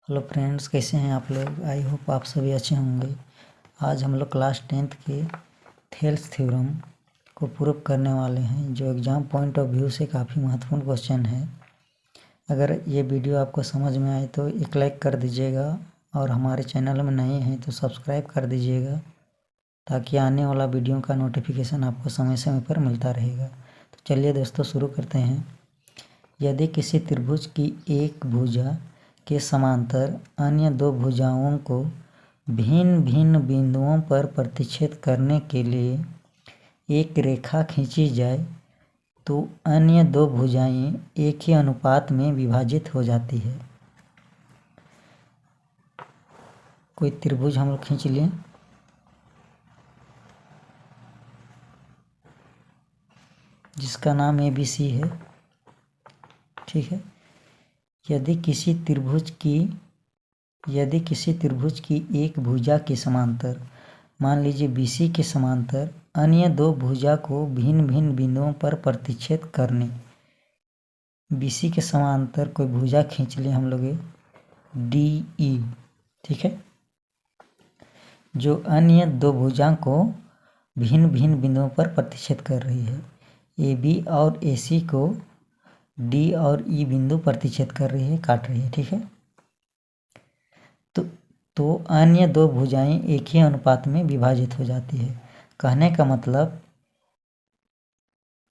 Hello friends, कैसे हैं आप लोग। आई होप आप सभी अच्छे होंगे। आज हम लोग क्लास 10th के थेल्स थ्योरम को प्रूव करने वाले हैं, जो एग्ज़ाम पॉइंट ऑफ व्यू से काफ़ी महत्वपूर्ण क्वेश्चन है। अगर ये वीडियो आपको समझ में आए तो एक लाइक कर दीजिएगा, और हमारे चैनल में नए हैं तो सब्सक्राइब कर दीजिएगा, ताकि आने वाला वीडियो का नोटिफिकेशन आपको समय समय पर मिलता रहेगा। तो चलिए दोस्तों, शुरू करते हैं। यदि किसी त्रिभुज की एक भुजा के समांतर अन्य दो भुजाओं को भिन्न भिन्न बिंदुओं पर प्रतिच्छेद करने के लिए एक रेखा खींची जाए, तो अन्य दो भुजाएं एक ही अनुपात में विभाजित हो जाती है। कोई त्रिभुज हम लोग खींच लें, जिसका नाम ABC है, ठीक है। यदि किसी त्रिभुज की एक भुजा के समांतर, मान लीजिए BC के समांतर, अन्य दो भुजा को भिन्न भिन्न बिंदुओं पर प्रतिच्छेद करने, BC के समांतर कोई भुजा खींच ले हम लोग DE, ठीक है, जो अन्य दो भुजा को भिन्न भिन्न बिंदुओं पर प्रतिच्छेद कर रही है। AB और AC को D और E बिंदु प्रतिच्छेद कर रही है, काट रही है, ठीक है। तो अन्य दो भुजाएं एक ही अनुपात में विभाजित हो जाती है। कहने का मतलब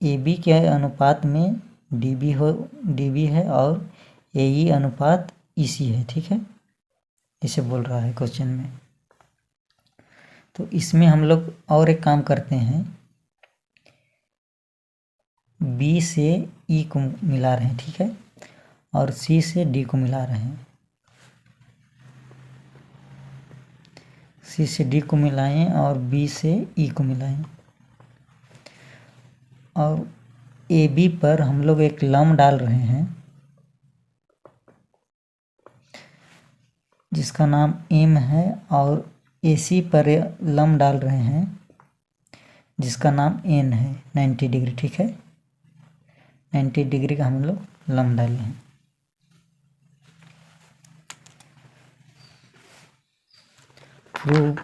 AB के अनुपात में DB है और AE अनुपात EC है, ठीक है। इसे बोल रहा है क्वेश्चन में। तो इसमें हम लोग और एक काम करते हैं, B से E को मिला रहे हैं, ठीक है, और C से D को मिला रहे हैं। C से D को मिलाएं और B से E को मिलाएं, और AB पर हम लोग एक लंब डाल रहे हैं, जिसका नाम M है, और AC पर लंब डाल रहे हैं, जिसका नाम N है, 90 डिग्री, ठीक है। 90 डिग्री का हम लोग लंब डाले हैं। प्रूव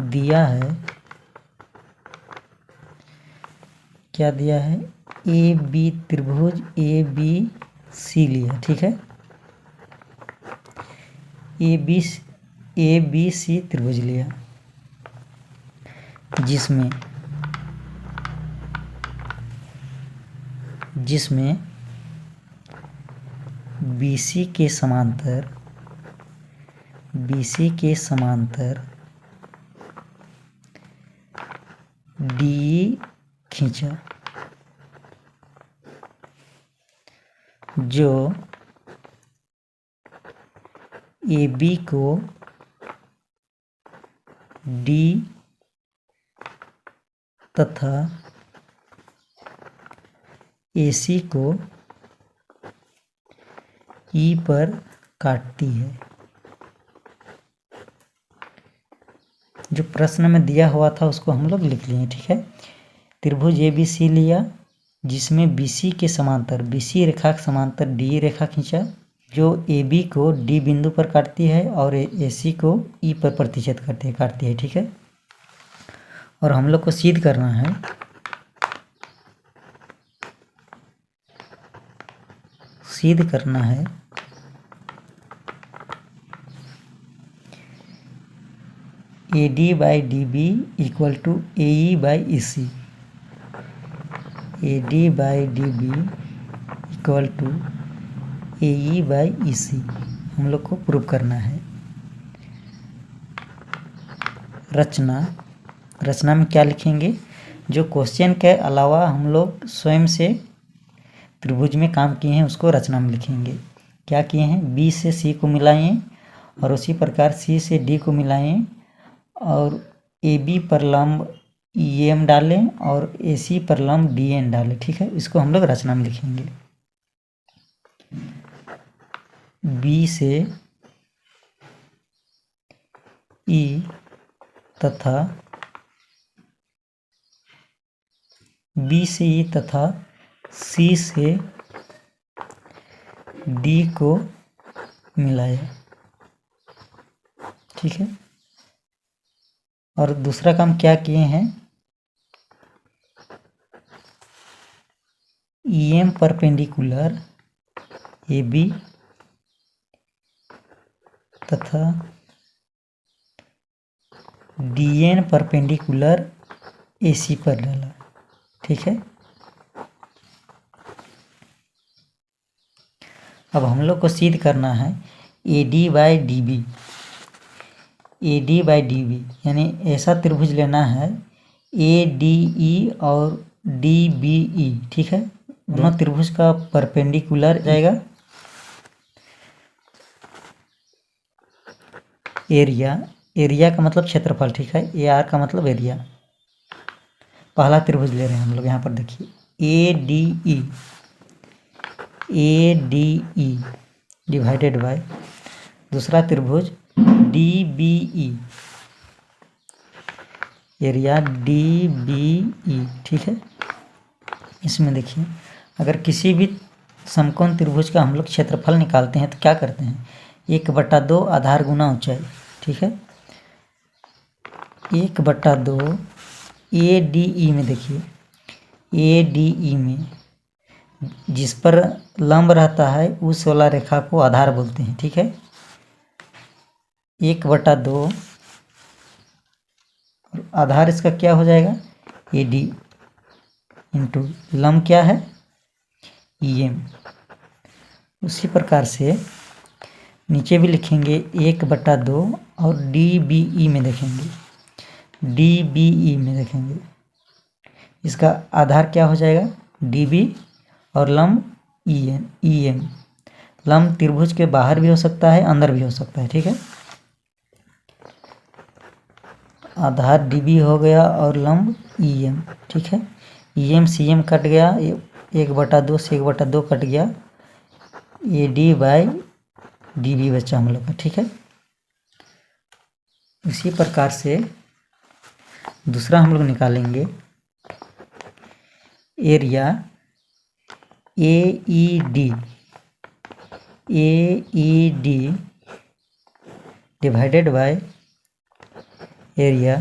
दिया है, क्या दिया है, AB त्रिभुज ABC लिया, ठीक है। ABC त्रिभुज लिया, जिसमें BC के समांतर DE खींचा, जो AB को D तथा AC को E पर काटती है। जो प्रश्न में दिया हुआ था उसको हम लोग लिख लिए, ठीक है। त्रिभुज ABC लिया, जिसमें BC के समांतर, BC रेखा के समांतर DE रेखा खींचा, जो AB को D बिंदु पर काटती है और AC को E पर प्रतिच्छेद काटती है, ठीक है। और हम लोग को सिद्ध करना है AD by DB equal to AE by EC, AD by DB equal to AE by EC हम लोग को प्रूव करना है। रचना में क्या लिखेंगे, जो क्वेश्चन के अलावा हम लोग स्वयं से त्रिभुज में काम किए हैं उसको रचना में लिखेंगे। क्या किए हैं, B से C को मिलाएं, और उसी प्रकार C से D को मिलाएं, और AB पर लंब EM डालें और AC पर लंब DN डालें, ठीक है। इसको हम लोग रचना में लिखेंगे। B से E तथा बी से ई तथा सी से डी को मिलाया। ठीक है, और दूसरा काम क्या किए हैं, EM परपेंडिकुलर AB तथा DN परपेंडिकुलर AC पर डाला। ठीक है, अब हम लोग को सिद्ध करना है AD by DB, AD by DB यानी ऐसा त्रिभुज लेना है ADE और DBE। ठीक है, दोनों त्रिभुज का परपेंडिकुलर जाएगा। एरिया का मतलब क्षेत्रफल। ठीक है, AR का मतलब एरिया। पहला त्रिभुज ले रहे हैं हम लोग, यहाँ पर देखिए ADE डिवाइडेड बाय दूसरा त्रिभुज DBE, एरिया DBE। ठीक है, इसमें देखिए अगर किसी भी समकोण त्रिभुज का हम लोग क्षेत्रफल निकालते हैं तो क्या करते हैं, 1/2 आधार गुना ऊंचाई। ठीक है, 1/2 ADE में देखिए, ADE में जिस पर लंब रहता है उस वाला रेखा को आधार बोलते हैं। ठीक है, 1/2 आधार इसका क्या हो जाएगा, AD इंटू लंब क्या है, EM। उसी प्रकार से नीचे भी लिखेंगे 1/2 और DBE में देखेंगे, DBE में देखेंगे इसका आधार क्या हो जाएगा, DB और लंब EM। लंब त्रिभुज के बाहर भी हो सकता है, अंदर भी हो सकता है। ठीक है, आधार DB हो गया और लंब EM। ठीक है, EM CM कट गया, 1/2 से 1/2 कट गया, AD बाई DB बचा हम लोग का। ठीक है, इसी प्रकार से दूसरा हम लोग निकालेंगे area AED divided by area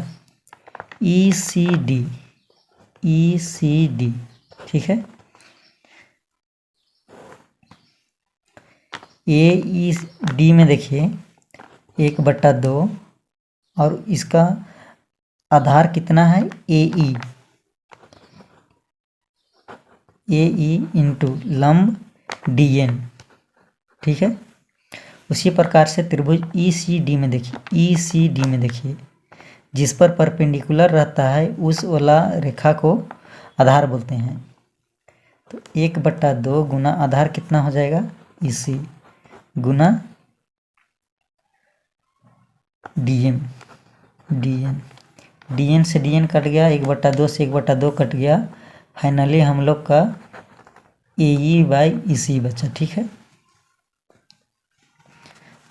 ECD। ठीक है, AED में देखिए 1/2 और इसका आधार कितना है, AE इंटू लंब DN। ठीक है, उसी प्रकार से त्रिभुज ECD में देखिए जिस पर परपेंडिकुलर रहता है उस वाला रेखा को आधार बोलते हैं। तो 1/2 गुना आधार कितना हो जाएगा, EC गुना DN से DN कट गया, 1/2 से 1/2 कट गया, फाइनली हम लोग का AE बाई EC बचा। ठीक है,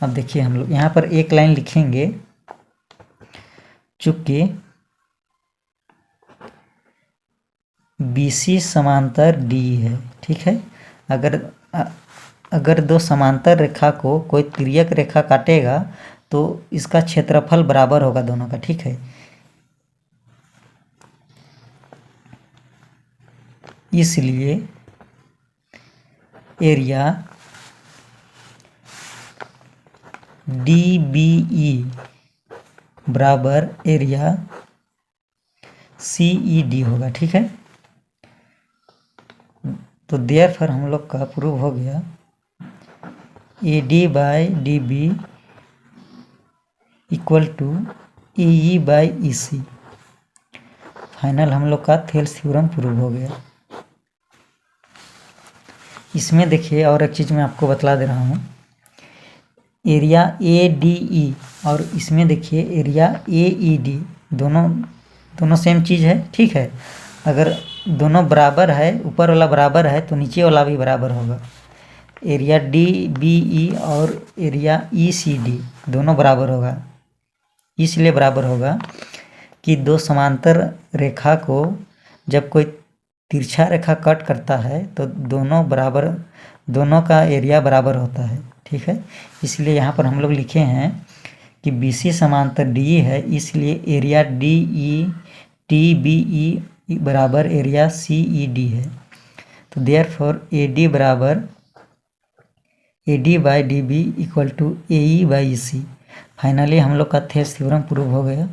अब देखिए हम लोग यहाँ पर एक लाइन लिखेंगे, चूंकि BC समांतर DE है। ठीक है, अगर दो समांतर रेखा को कोई तिर्यक रेखा काटेगा तो इसका क्षेत्रफल बराबर होगा दोनों का। ठीक है, इसलिए एरिया DBE बराबर एरिया CED होगा। ठीक है, तो देयरफॉर हम लोग का प्रूव हो गया AD by DB equal to EE by EC। Final हम लोग का थेल्स थ्योरम प्रूव हो गया। इसमें देखिए और एक चीज़ मैं आपको बतला दे रहा हूँ, एरिया ADE और इसमें देखिए एरिया AED दोनों सेम चीज़ है। ठीक है, अगर दोनों बराबर है, ऊपर वाला बराबर है तो नीचे वाला भी बराबर होगा। एरिया DBE और एरिया ECD दोनों बराबर होगा, इसलिए बराबर होगा कि दो समांतर रेखा को जब कोई तिरछा रेखा कट करता है तो दोनों का एरिया बराबर होता है, ठीक है। इसलिए यहाँ पर हम लोग लिखे हैं कि BC समांतर DE है, इसलिए एरिया DE बराबर एरिया CED है। तो देयरफॉर AD बराबर AD/DB equal to AE/EC। Finally हम लोग का थेल्स थ्योरम प्रूव हो गया।